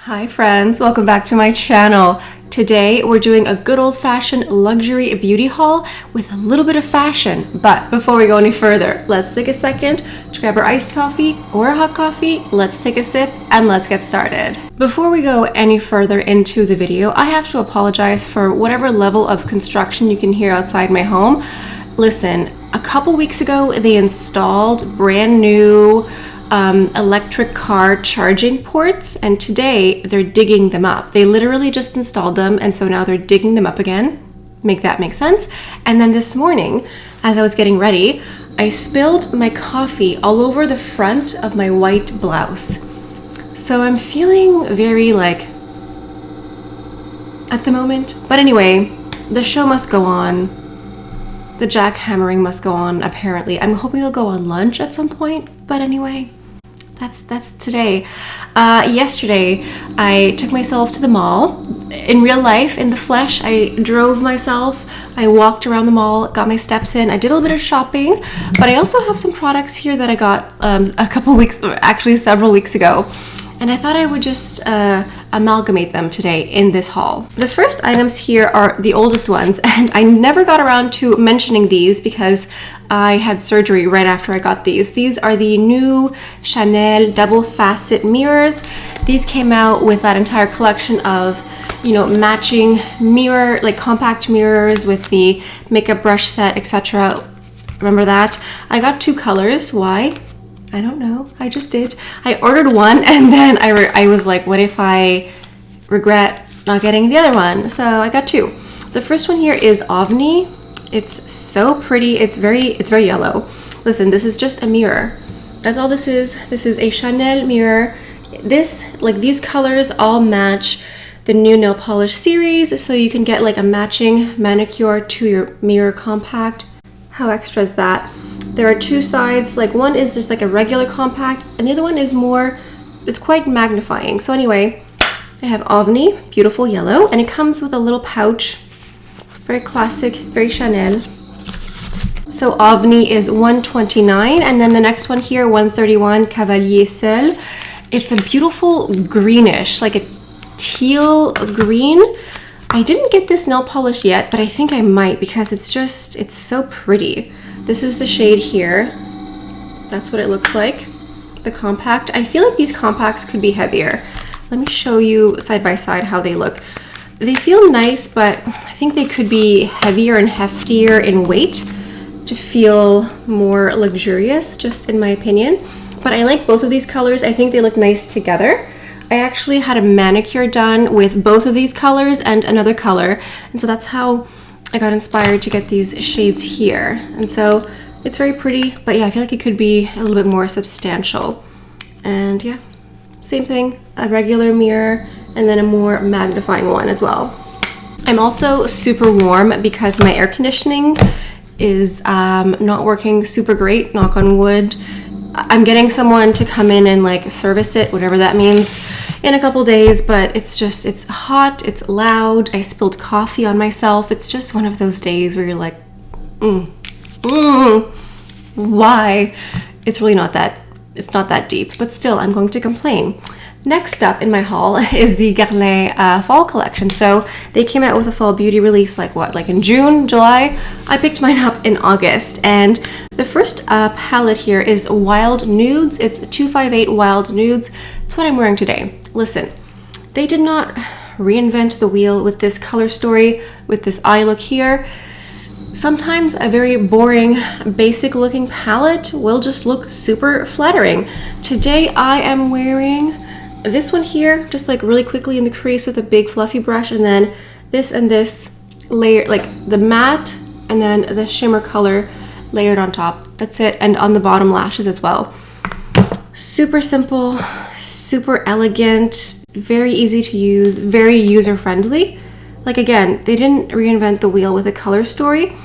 Hi friends, welcome back to my channel. Today we're doing a good old-fashioned luxury beauty haul with a little bit of fashion. But before we go any further, let's take a second to grab our iced coffee or a hot coffee. Let's take a sip and let's get started. Before we go any further into the video, I have to apologize for whatever level of construction you can hear outside my home. Listen, a couple weeks ago they installed brand new electric car charging ports, and today they're digging them up. They literally just installed them, and so now they're digging them up again. Make that make sense? And then this morning, as I was getting ready, I spilled my coffee all over the front of my white blouse. So I'm feeling very at the moment. But anyway, the show must go on. The jackhammering must go on, apparently. I'm hoping they'll go on lunch at some point, but anyway. That's today. Yesterday, I took myself to the mall. In real life, in the flesh, I drove myself. I walked around the mall, got my steps in. I did a little bit of shopping, but I also have some products here that I got a couple weeks, or actually several weeks ago. And I thought I would just amalgamate them today in this haul. The first items here are the oldest ones, and I never got around to mentioning these because I had surgery right after I got these. These are the new Chanel double facet mirrors. These came out with that entire collection of, matching mirror, compact mirrors with the makeup brush set, etc. Remember that? I got two colors. Why? I don't know. I just did. I ordered one and then I was like, what if I regret not getting the other one? So I got two. The first one here is Ovni. It's so pretty. It's very yellow. Listen, this is just a mirror. That's all this is. This is a Chanel mirror. These colors all match the new nail polish series, so you can get a matching manicure to your mirror compact. How extra is that? There are two sides, one is just a regular compact, and the other one is it's quite magnifying. So anyway, I have Ovni, beautiful yellow, and it comes with a little pouch. Very classic, very Chanel. So Ovni is $129, and then the next one here, $131, Cavalier Seul. It's a beautiful greenish, a teal green. I didn't get this nail polish yet, but I think I might because it's so pretty. This is the shade here. That's what it looks like, the compact. I feel like these compacts could be heavier. Let me show you side by side how they look. They feel nice, but I think they could be heavier and heftier in weight to feel more luxurious, just in my opinion. But I like both of these colors. I think they look nice together. I actually had a manicure done with both of these colors and another color, and so that's how I got inspired to get these shades here. And so it's very pretty, but yeah, I feel like it could be a little bit more substantial. And yeah, same thing, a regular mirror and then a more magnifying one as well. I'm also super warm because my air conditioning is not working super great, knock on wood. I'm getting someone to come in and service it, whatever that means, in a couple days, but it's hot, it's loud. I spilled coffee on myself. It's just one of those days where you're like, why? It's really not that deep, but still I'm going to complain. Next up in my haul is the Guerlain fall collection. So they came out with a fall beauty release in June, July. I picked mine up in August, and the first palette here is Wild Nudes. It's 258 Wild Nudes. It's what I'm wearing today. Listen, they did not reinvent the wheel with this color story, with this eye look here. Sometimes a very boring, basic looking palette will just look super flattering. Today I am wearing this one here, just really quickly in the crease with a big fluffy brush, and then this and this layer, the matte and then the shimmer color layered on top. That's it, and on the bottom lashes as well. Super simple, super elegant, very easy to use, very user-friendly. Again, they didn't reinvent the wheel with a color story,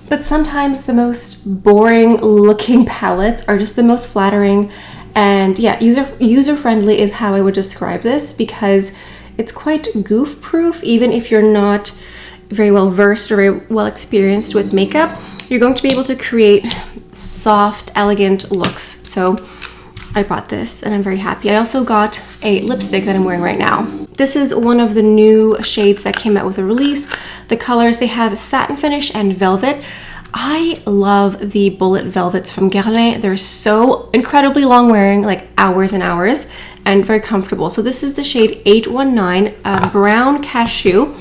but sometimes the most boring looking palettes are just the most flattering. And yeah, user-friendly is how I would describe this, because it's quite goof-proof. Even if you're not very well versed or very well experienced with makeup, you're going to be able to create soft, elegant looks. So I bought this and I'm very happy. I also got a lipstick that I'm wearing right now. This is one of the new shades that came out with a release. The colors, they have satin finish and velvet. I love the bullet velvets from Guerlain. They're so incredibly long wearing, like hours and hours, and very comfortable. So this is the shade 819, Brown Cashew.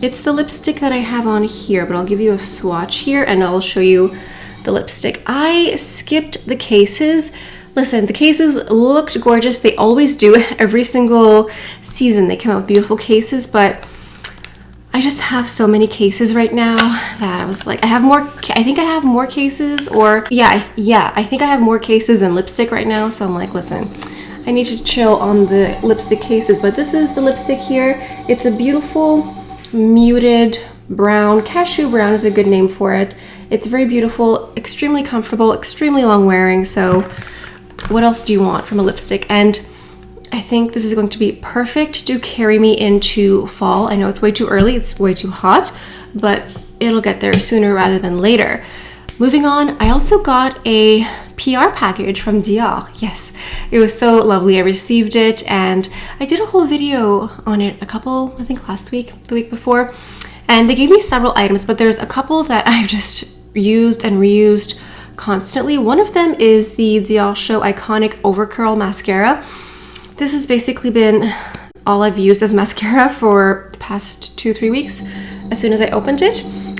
It's the lipstick that I have on here, but I'll give you a swatch here and I'll show you the lipstick. I skipped the cases. Listen, the cases looked gorgeous. They always do. Every single season they come out with beautiful cases, but I just have so many cases right now that I was like, I think I have more cases, or I think I have more cases than lipstick right now. So I'm like, listen, I need to chill on the lipstick cases. But this is the lipstick here. It's a beautiful muted brown. Cashew brown is a good name for it. It's very beautiful, extremely comfortable, extremely long wearing. So what else do you want from a lipstick? And I think this is going to be perfect to carry me into fall. I know it's way too early, it's way too hot, but it'll get there sooner rather than later. Moving on, I also got a PR package from Dior. Yes, it was so lovely. I received it and I did a whole video on it I think last week, the week before, and they gave me several items, but there's a couple that I've just used and reused constantly. One of them is the Dior Show Iconic Overcurl Mascara. This has basically been all I've used as mascara for the past 2-3 weeks as soon as I opened it.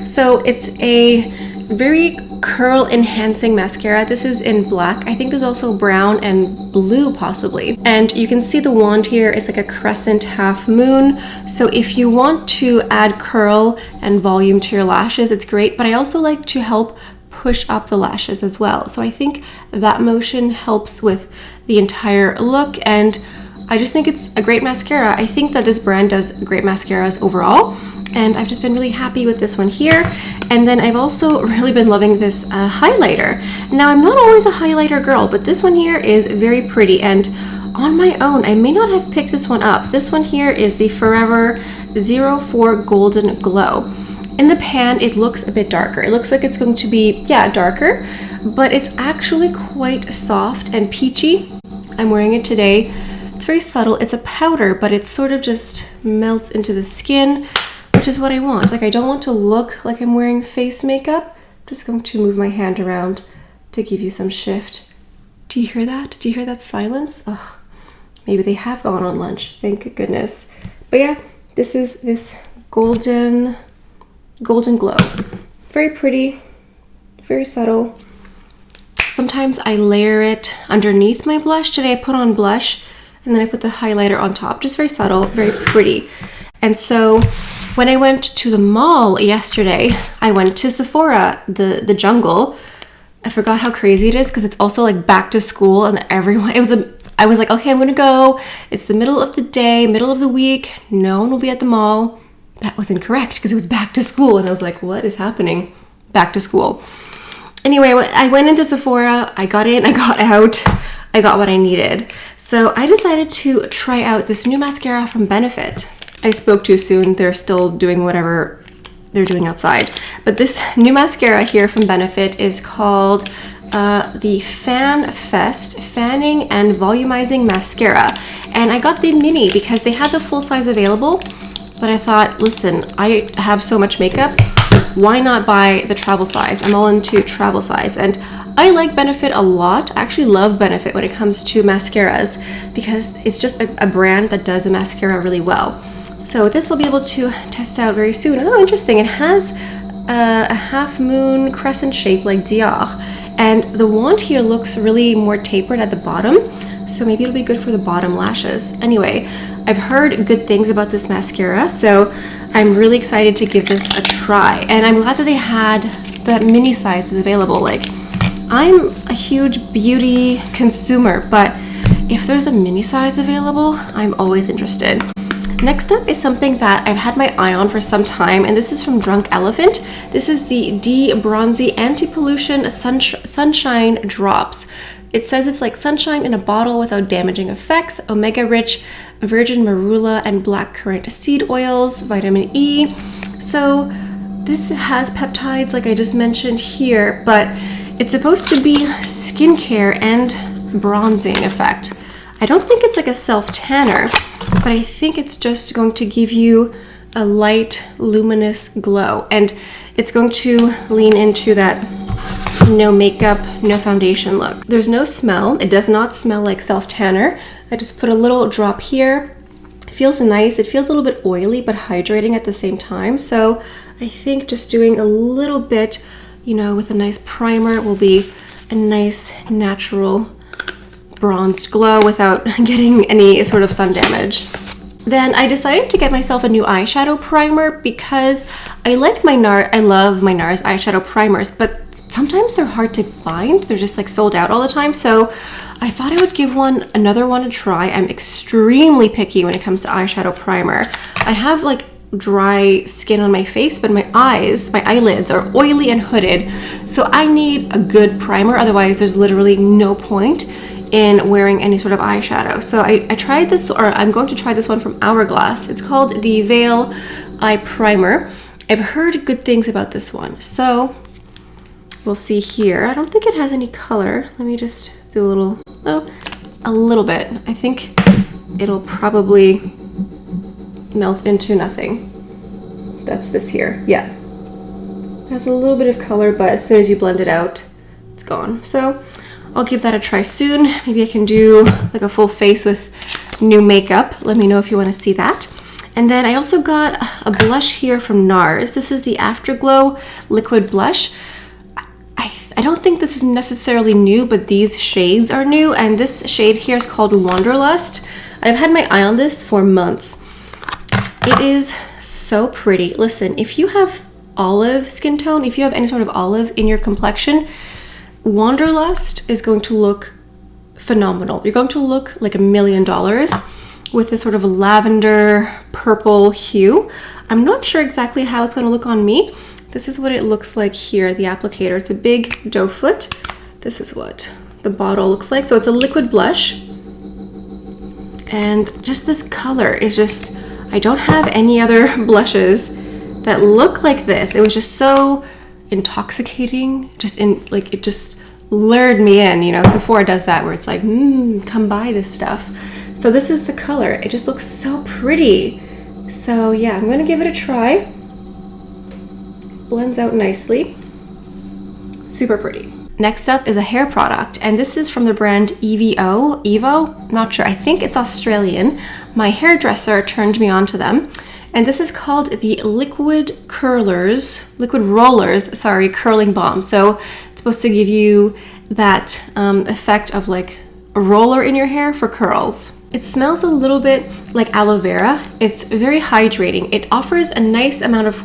So it's a very curl enhancing mascara. This is in black. I think there's also brown and blue possibly. And you can see the wand here is like a crescent half moon. So if you want to add curl and volume to your lashes, it's great. But I also like to help push up the lashes as well. So I think that motion helps with the entire look, and I just think it's a great mascara. I think that this brand does great mascaras overall, and I've just been really happy with this one here. And then I've also really been loving this highlighter. Now, I'm not always a highlighter girl, but this one here is very pretty, and on my own, I may not have picked this one up. This one here is the Forever 04 Golden Glow. In the pan, it looks a bit darker. It looks like it's going to be, darker, but it's actually quite soft and peachy. I'm wearing it today. It's very subtle. It's a powder, but it sort of just melts into the skin, which is what I want. Like, I don't want to look like I'm wearing face makeup. I'm just going to move my hand around to give you some shift. Do you hear that? Do you hear that silence? Ugh, maybe they have gone on lunch. Thank goodness. But yeah, this is this golden glow. Very pretty, very subtle. Sometimes I layer it underneath my blush. Today I put on blush and then I put the highlighter on top. Just very subtle, very pretty. And so when I went to the mall yesterday, I went to Sephora, the jungle. I forgot how crazy it is because it's also like back to school and everyone, I was like, okay, I'm gonna go. It's the middle of the day, middle of the week. No one will be at the mall. That was incorrect because it was back to school. And I was like, what is happening? Back to school. Anyway, I went into Sephora, I got in, I got out, I got what I needed. So I decided to try out this new mascara from Benefit. I spoke too soon, they're still doing whatever they're doing outside. But this new mascara here from Benefit is called the Fan Fest Fanning and Volumizing Mascara. And I got the mini because they had the full size available. But I thought, listen, I have so much makeup, why not buy the travel size? I'm all into travel size, and I like Benefit a lot. I actually love Benefit when it comes to mascaras because it's just a brand that does a mascara really well. So this will be able to test out very soon. Oh, interesting. It has a half moon crescent shape like Dior, and the wand here looks really more tapered at the bottom. So maybe it'll be good for the bottom lashes. Anyway, I've heard good things about this mascara, so I'm really excited to give this a try. And I'm glad that they had the mini sizes available. Like, I'm a huge beauty consumer, but if there's a mini size available, I'm always interested. Next up is something that I've had my eye on for some time, and this is from Drunk Elephant. This is the D-Bronzy Anti-Pollution Sunshine Drops. It says it's like sunshine in a bottle without damaging effects, omega-rich virgin marula and blackcurrant seed oils, vitamin E. So this has peptides like I just mentioned here, but it's supposed to be skincare and bronzing effect. I don't think it's like a self-tanner, but I think it's just going to give you a light, luminous glow. And it's going to lean into that no makeup, no foundation look. There's no smell. It does not smell like self-tanner. I just put a little drop here. It feels nice. It feels a little bit oily, but hydrating at the same time. So I think just doing a little bit, you know, with a nice primer will be a nice natural bronzed glow without getting any sort of sun damage. Then I decided to get myself a new eyeshadow primer because I like I love my NARS eyeshadow primers, but sometimes they're hard to find. They're just like sold out all the time. So I thought I would give another one a try. I'm extremely picky when it comes to eyeshadow primer. I have like dry skin on my face, but my eyelids are oily and hooded. So I need a good primer. Otherwise, there's literally no point in wearing any sort of eyeshadow. So I tried this, or I'm going to try this one from Hourglass. It's called the Veil Eye Primer. I've heard good things about this one. So we'll see here. I don't think it has any color. Let me just do a little bit. I think it'll probably melt into nothing. That's this here. Yeah. It has a little bit of color, but as soon as you blend it out, it's gone. So I'll give that a try soon. Maybe I can do like a full face with new makeup. Let me know if you want to see that. And then I also got a blush here from NARS. This is the Afterglow Liquid Blush. I don't think this is necessarily new, but these shades are new. And this shade here is called Wanderlust. I've had my eye on this for months. It is so pretty. Listen, if you have olive skin tone, if you have any sort of olive in your complexion, Wanderlust is going to look phenomenal. You're going to look like $1 million with this sort of lavender purple hue. I'm not sure exactly how it's going to look on me. This is what it looks like here, the applicator. It's a big doe foot. This is what the bottle looks like. So it's a liquid blush. And just this color is just, I don't have any other blushes that look like this. It was just so intoxicating, it just lured me in, you know. Sephora does that where it's like, come buy this stuff. So this is the color. It just looks so pretty. So yeah, I'm gonna give it a try. Blends out nicely. Super pretty. Next up is a hair product, and this is from the brand Evo, not sure. I think it's Australian. My hairdresser turned me on to them. And this is called the Liquid Rollers, curling balm. So it's supposed to give you that effect of like a roller in your hair for curls. It smells a little bit like aloe vera. It's very hydrating. It offers a nice amount of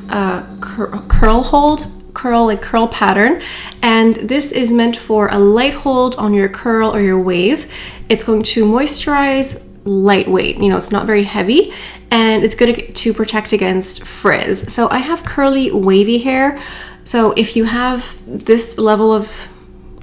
curl pattern. And this is meant for a light hold on your curl or your wave. It's going to moisturize, lightweight, you know, it's not very heavy, and it's good to protect against frizz. So I have curly wavy hair, so if you have this level of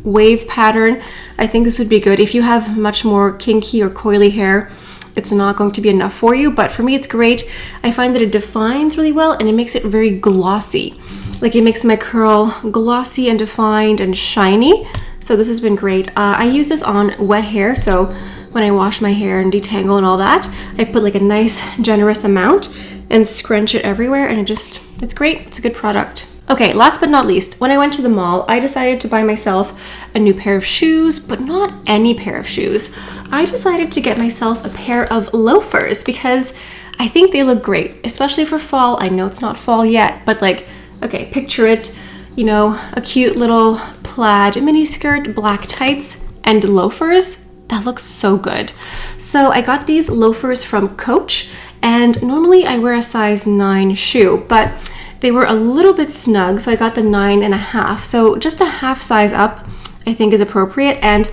wave pattern, I think this would be good. If you have much more kinky or coily hair, it's not going to be enough for you, but for me it's great. I find that it defines really well and it makes it very glossy. Like it makes my curl glossy and defined and shiny. So this has been great. I use this on wet hair, so when I wash my hair and detangle and all that, I put like a nice generous amount and scrunch it everywhere, and it's great. It's a good product. Okay, last but not least, when I went to the mall, I decided to buy myself a new pair of shoes, but not any pair of shoes. I decided to get myself a pair of loafers because I think they look great, especially for fall. I know it's not fall yet, but like, okay, picture it, you know, a cute little plaid mini skirt, black tights, and loafers. That looks so good. So I got these loafers from Coach, and normally I wear a size 9 shoe, but they were a little bit snug, so I got the 9.5. So just a half size up, I think, is appropriate. And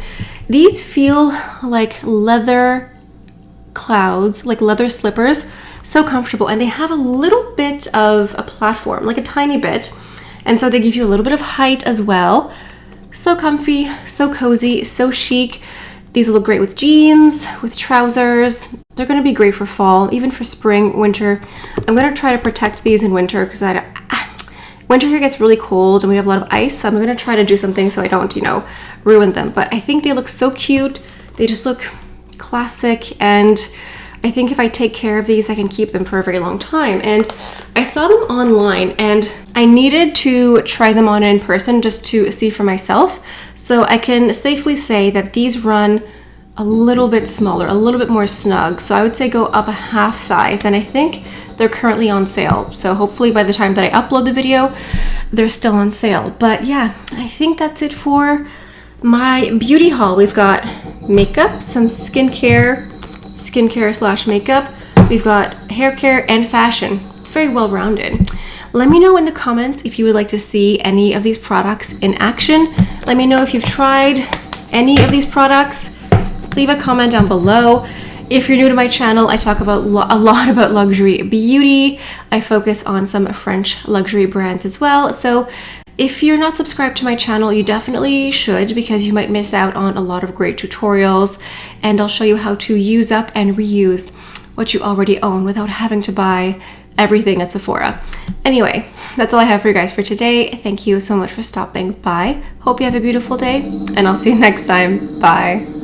these feel like leather clouds, like leather slippers, so comfortable. And they have a little bit of a platform, like a tiny bit. And so they give you a little bit of height as well. So comfy, so cozy, so chic. These will look great with jeans, with trousers. They're gonna be great for fall, even for spring, winter. I'm gonna try to protect these in winter because winter here gets really cold and we have a lot of ice, so I'm gonna try to do something so I don't, you know, ruin them. But I think they look so cute. They just look classic, and I think if I take care of these, I can keep them for a very long time. And I saw them online and I needed to try them on in person just to see for myself. So I can safely say that these run a little bit smaller, a little bit more snug. So I would say go up a half size, and I think they're currently on sale. So hopefully by the time that I upload the video, they're still on sale. But yeah, I think that's it for my beauty haul. We've got makeup, some skincare slash makeup. We've got hair care and fashion. It's very well rounded. Let me know in the comments if you would like to see any of these products in action. Let me know if you've tried any of these products. Leave a comment down below. If you're new to my channel, I talk about a lot about luxury beauty. I focus on some French luxury brands as well. So if you're not subscribed to my channel, you definitely should, because you might miss out on a lot of great tutorials, and I'll show you how to use up and reuse what you already own without having to buy everything at Sephora. Anyway, that's all I have for you guys for today. Thank you so much for stopping by. Hope you have a beautiful day, and I'll see you next time. Bye.